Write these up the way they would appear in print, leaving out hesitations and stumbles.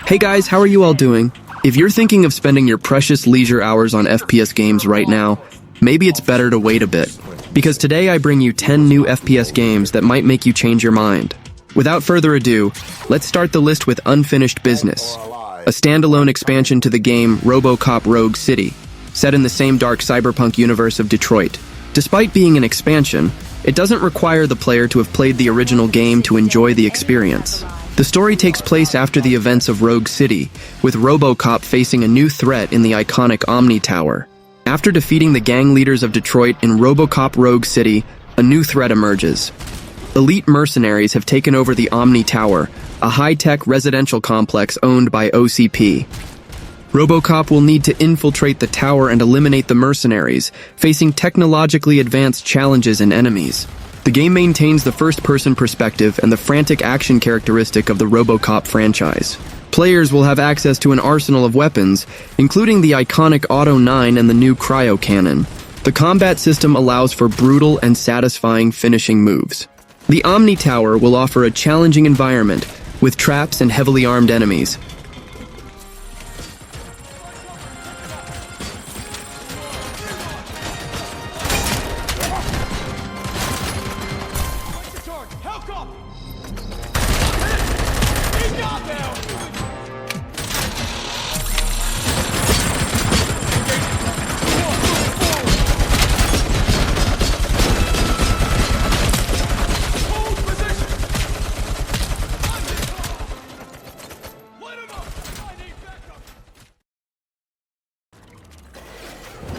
Hey guys, how are you all doing? If you're thinking of spending your precious leisure hours on FPS games right now, maybe it's better to wait a bit. Because today I bring you 10 new FPS games that might make you change your mind. Without further ado, let's start the list with Unfinished Business, a standalone expansion to the game RoboCop Rogue City, set in the same dark cyberpunk universe of Detroit. Despite being an expansion, it doesn't require the player to have played the original game to enjoy the experience. The story takes place after the events of Rogue City, with RoboCop facing a new threat in the iconic Omni Tower. After defeating the gang leaders of Detroit in RoboCop Rogue City, a new threat emerges. Elite mercenaries have taken over the Omni Tower, a high-tech residential complex owned by OCP. RoboCop will need to infiltrate the tower and eliminate the mercenaries, facing technologically advanced challenges and enemies. The game maintains the first-person perspective and the frantic action characteristic of the RoboCop franchise. Players will have access to an arsenal of weapons, including the iconic Auto 9 and the new Cryo Cannon. The combat system allows for brutal and satisfying finishing moves. The Omni Tower will offer a challenging environment, with traps and heavily armed enemies.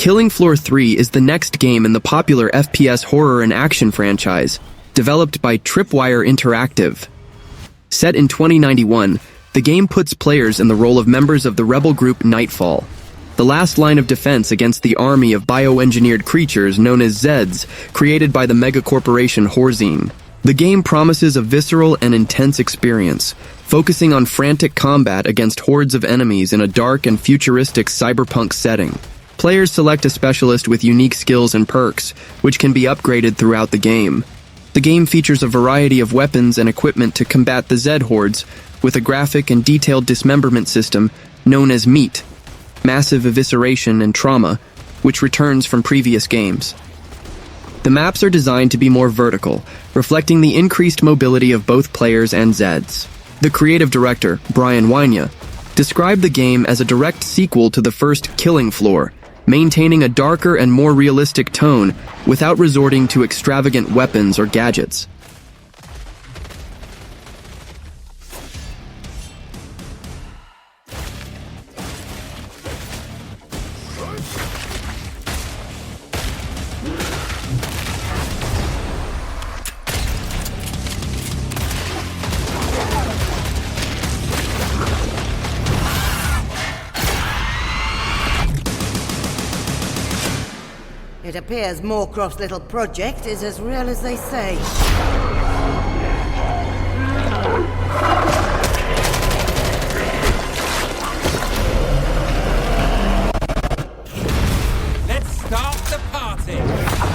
Killing Floor 3 is the next game in the popular FPS horror and action franchise, developed by Tripwire Interactive. Set in 2091, the game puts players in the role of members of the rebel group Nightfall, the last line of defense against the army of bioengineered creatures known as Zeds, created by the megacorporation Horzine. The game promises a visceral and intense experience, focusing on frantic combat against hordes of enemies in a dark and futuristic cyberpunk setting. Players select a specialist with unique skills and perks, which can be upgraded throughout the game. The game features a variety of weapons and equipment to combat the Zed hordes, with a graphic and detailed dismemberment system known as MEAT, Massive Evisceration and Trauma, which returns from previous games. The maps are designed to be more vertical, reflecting the increased mobility of both players and Zeds. The creative director, Brian Wynia, described the game as a direct sequel to the first Killing Floor, maintaining a darker and more realistic tone without resorting to extravagant weapons or gadgets. It appears Moorcroft's little project is as real as they say. Let's start the party!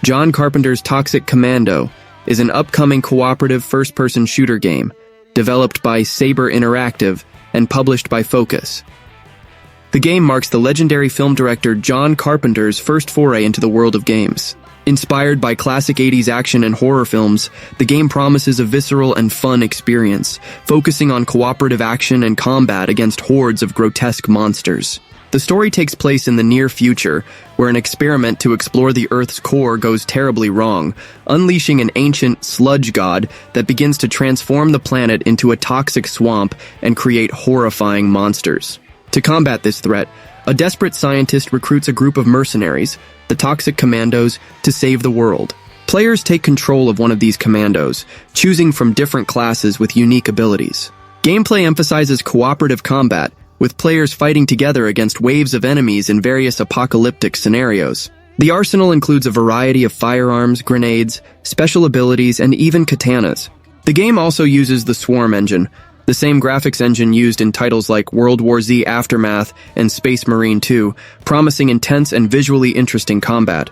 John Carpenter's Toxic Commando is an upcoming cooperative first-person shooter game, developed by Saber Interactive and published by Focus. The game marks the legendary film director John Carpenter's first foray into the world of games. Inspired by classic 80s action and horror films, the game promises a visceral and fun experience, focusing on cooperative action and combat against hordes of grotesque monsters. The story takes place in the near future, where an experiment to explore the Earth's core goes terribly wrong, unleashing an ancient sludge god that begins to transform the planet into a toxic swamp and create horrifying monsters. To combat this threat, a desperate scientist recruits a group of mercenaries, the Toxic Commandos, to save the world. Players take control of one of these commandos, choosing from different classes with unique abilities. Gameplay emphasizes cooperative combat, with players fighting together against waves of enemies in various apocalyptic scenarios. The arsenal includes a variety of firearms, grenades, special abilities, and even katanas. The game also uses the Swarm engine, the same graphics engine used in titles like World War Z Aftermath and Space Marine 2, promising intense and visually interesting combat.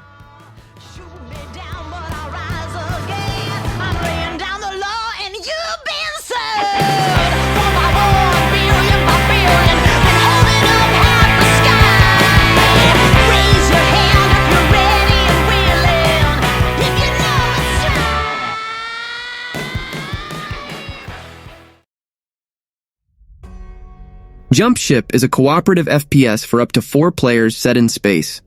Jump Ship is a cooperative FPS for up to 4 players set in space.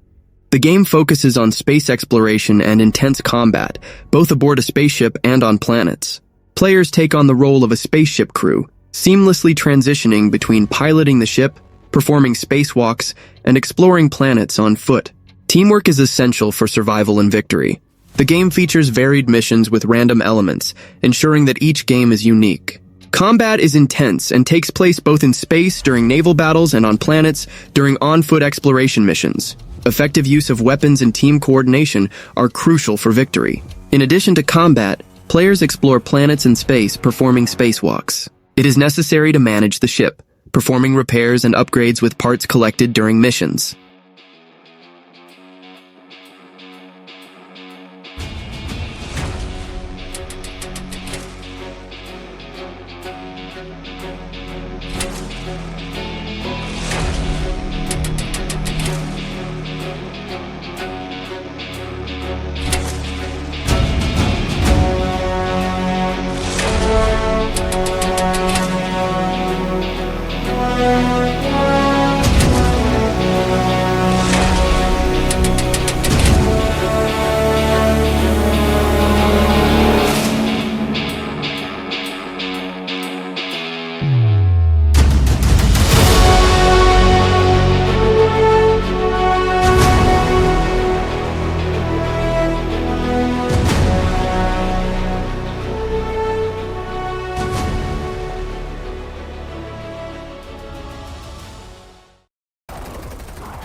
The game focuses on space exploration and intense combat, both aboard a spaceship and on planets. Players take on the role of a spaceship crew, seamlessly transitioning between piloting the ship, performing spacewalks, and exploring planets on foot. Teamwork is essential for survival and victory. The game features varied missions with random elements, ensuring that each game is unique. Combat is intense and takes place both in space during naval battles and on planets during on-foot exploration missions. Effective use of weapons and team coordination are crucial for victory. In addition to combat, players explore planets in space performing spacewalks. It is necessary to manage the ship, performing repairs and upgrades with parts collected during missions.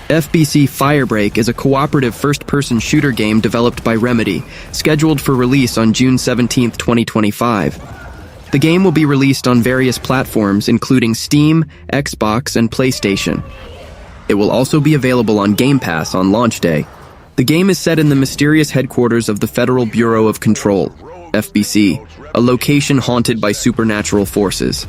FBC Firebreak is a cooperative first-person shooter game developed by Remedy, scheduled for release on June 17, 2025. The game will be released on various platforms, including Steam, Xbox, and PlayStation. It will also be available on Game Pass on launch day. The game is set in the mysterious headquarters of the Federal Bureau of Control, FBC, a location haunted by supernatural forces.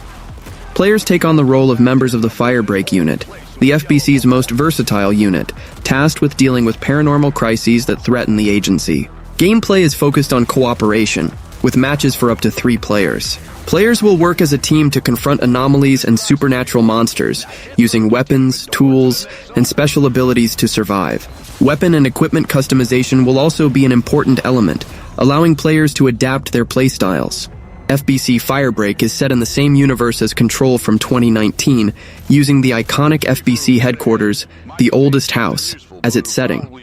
Players take on the role of members of the Firebreak unit, the FBC's most versatile unit, tasked with dealing with paranormal crises that threaten the agency. Gameplay is focused on cooperation, with matches for up to 3 players. Players will work as a team to confront anomalies and supernatural monsters, using weapons, tools, and special abilities to survive. Weapon and equipment customization will also be an important element, allowing players to adapt their playstyles. FBC Firebreak is set in the same universe as Control from 2019, using the iconic FBC headquarters, the oldest house, as its setting.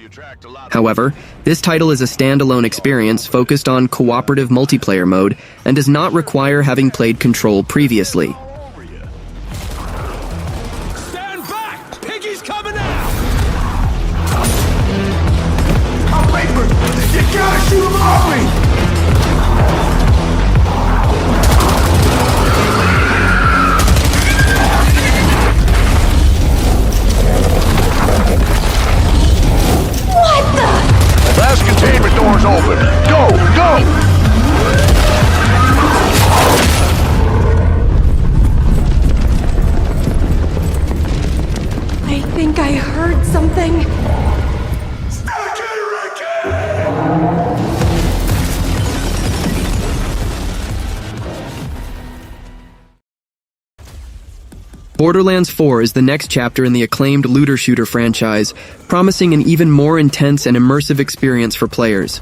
However, this title is a standalone experience focused on cooperative multiplayer mode and does not require having played Control previously. Stand back! Piggy's coming out! I'm paper! You gotta shoot him off me! Last containment door's open. Go! Go! I think I heard something. Borderlands 4 is the next chapter in the acclaimed looter-shooter franchise, promising an even more intense and immersive experience for players.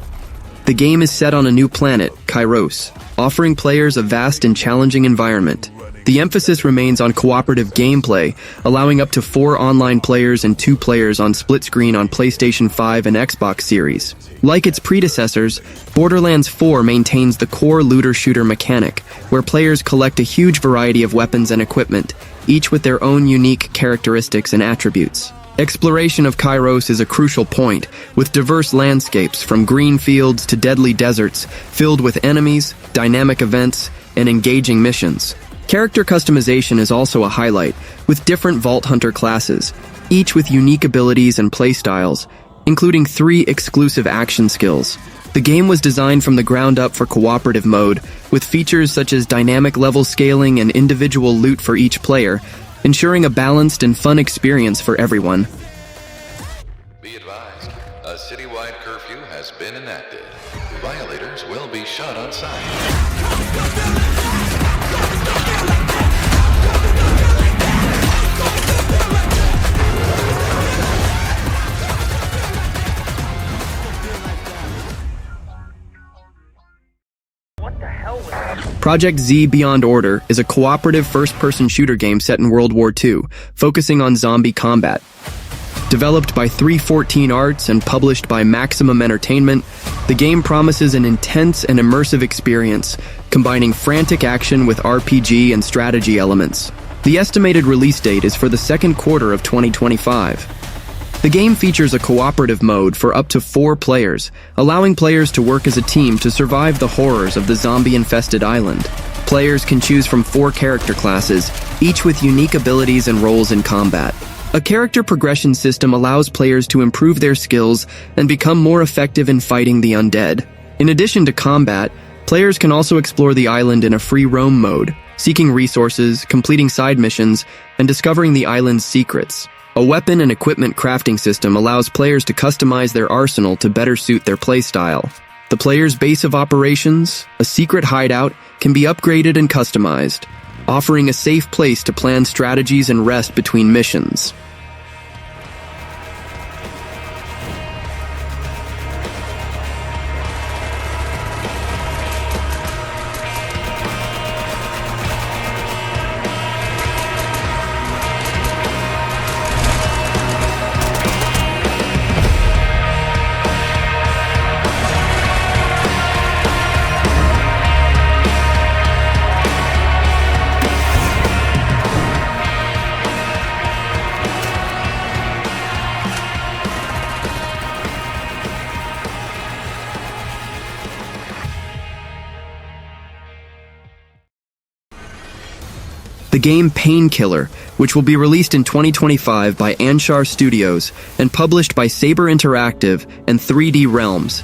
The game is set on a new planet, Kairos, offering players a vast and challenging environment. The emphasis remains on cooperative gameplay, allowing up to 4 online players and 2 players on split screen on PlayStation 5 and Xbox Series. Like its predecessors, Borderlands 4 maintains the core looter-shooter mechanic, where players collect a huge variety of weapons and equipment, each with their own unique characteristics and attributes. Exploration of Kairos is a crucial point, with diverse landscapes from green fields to deadly deserts, filled with enemies, dynamic events, and engaging missions. Character customization is also a highlight, with different Vault Hunter classes, each with unique abilities and playstyles, including 3 exclusive action skills. The game was designed from the ground up for cooperative mode, with features such as dynamic level scaling and individual loot for each player, ensuring a balanced and fun experience for everyone. Be advised, a citywide curfew has been enacted. Violators will be shot on sight. Projekt Z Beyond Order is a cooperative first-person shooter game set in World War II, focusing on zombie combat. Developed by 314 Arts and published by Maximum Entertainment, the game promises an intense and immersive experience, combining frantic action with RPG and strategy elements. The estimated release date is for the second quarter of 2025. The game features a cooperative mode for up to 4 players, allowing players to work as a team to survive the horrors of the zombie-infested island. Players can choose from 4 character classes, each with unique abilities and roles in combat. A character progression system allows players to improve their skills and become more effective in fighting the undead. In addition to combat, players can also explore the island in a free roam mode, seeking resources, completing side missions, and discovering the island's secrets. A weapon and equipment crafting system allows players to customize their arsenal to better suit their playstyle. The player's base of operations, a secret hideout, can be upgraded and customized, offering a safe place to plan strategies and rest between missions. The game Painkiller, which will be released in 2025 by Anshar Studios and published by Saber Interactive and 3D Realms,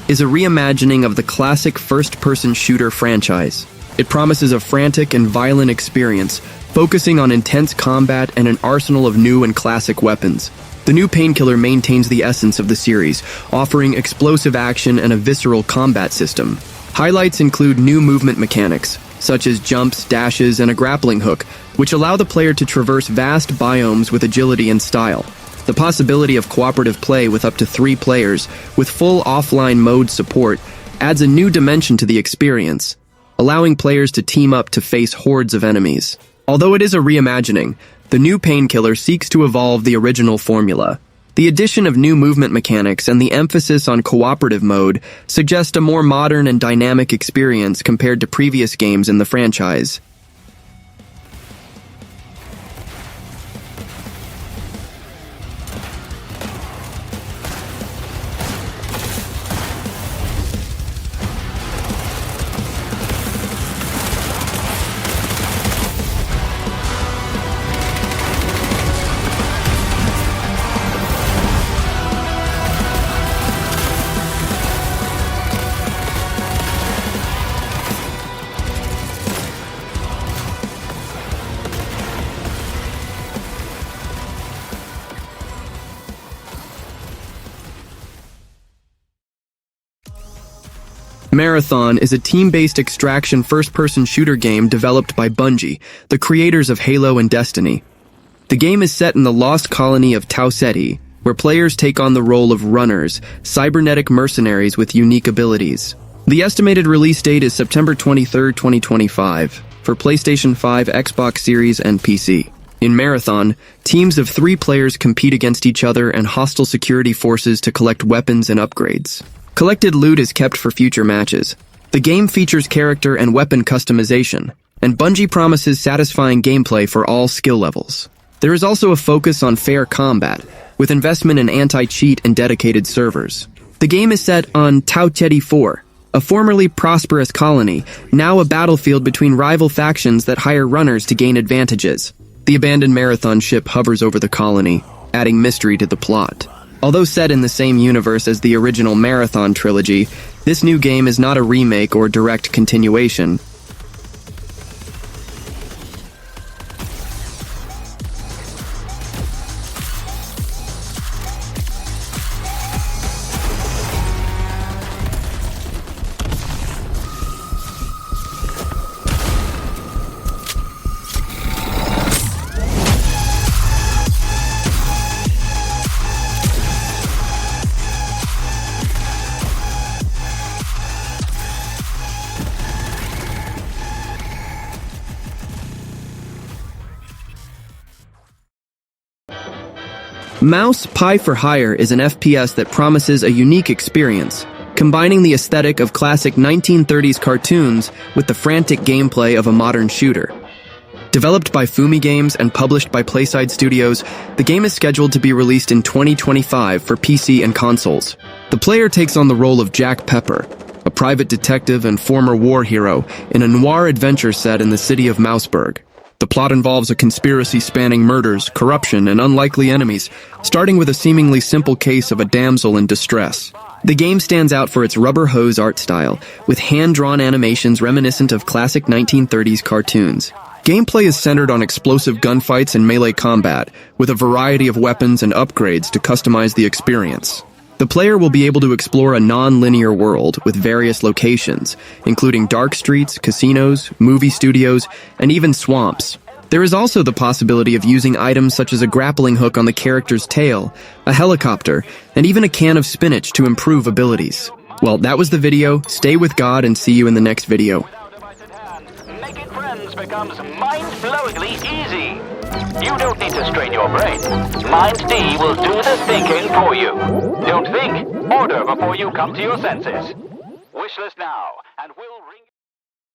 is a reimagining of the classic first-person shooter franchise. It promises a frantic and violent experience, focusing on intense combat and an arsenal of new and classic weapons. The new Painkiller maintains the essence of the series, offering explosive action and a visceral combat system. Highlights include new movement mechanics, such as jumps, dashes, and a grappling hook, which allow the player to traverse vast biomes with agility and style. The possibility of cooperative play with up to 3 players, with full offline mode support, adds a new dimension to the experience, allowing players to team up to face hordes of enemies. Although it is a reimagining, the new Painkiller seeks to evolve the original formula. The addition of new movement mechanics and the emphasis on cooperative mode suggest a more modern and dynamic experience compared to previous games in the franchise. Marathon is a team-based extraction first-person shooter game developed by Bungie, the creators of Halo and Destiny. The game is set in the lost colony of Tau Ceti, where players take on the role of runners, cybernetic mercenaries with unique abilities. The estimated release date is September 23, 2025, for PlayStation 5, Xbox Series, and PC. In Marathon, teams of 3 players compete against each other and hostile security forces to collect weapons and upgrades. Collected loot is kept for future matches. The game features character and weapon customization, and Bungie promises satisfying gameplay for all skill levels. There is also a focus on fair combat, with investment in anti-cheat and dedicated servers. The game is set on Tau Ceti 4, a formerly prosperous colony, now a battlefield between rival factions that hire runners to gain advantages. The abandoned Marathon ship hovers over the colony, adding mystery to the plot. Although set in the same universe as the original Marathon trilogy, this new game is not a remake or direct continuation. Mouse Pie for Hire is an FPS that promises a unique experience, combining the aesthetic of classic 1930s cartoons with the frantic gameplay of a modern shooter. Developed by Fumi Games and published by Playside Studios, the game is scheduled to be released in 2025 for PC and consoles. The player takes on the role of Jack Pepper, a private detective and former war hero in a noir adventure set in the city of Mouseburg. The plot involves a conspiracy spanning murders, corruption, and unlikely enemies, starting with a seemingly simple case of a damsel in distress. The game stands out for its rubber hose art style, with hand-drawn animations reminiscent of classic 1930s cartoons. Gameplay is centered on explosive gunfights and melee combat, with a variety of weapons and upgrades to customize the experience. The player will be able to explore a non-linear world with various locations, including dark streets, casinos, movie studios, and even swamps. There is also the possibility of using items such as a grappling hook on the character's tail, a helicopter, and even a can of spinach to improve abilities. Well, that was the video. Stay with God and see you in the next video. Making friends becomes mind-blowingly easy. You don't need to strain your brain. Mind D will do the thinking for you. Don't think. Order before you come to your senses. Wishlist now, and we'll ring...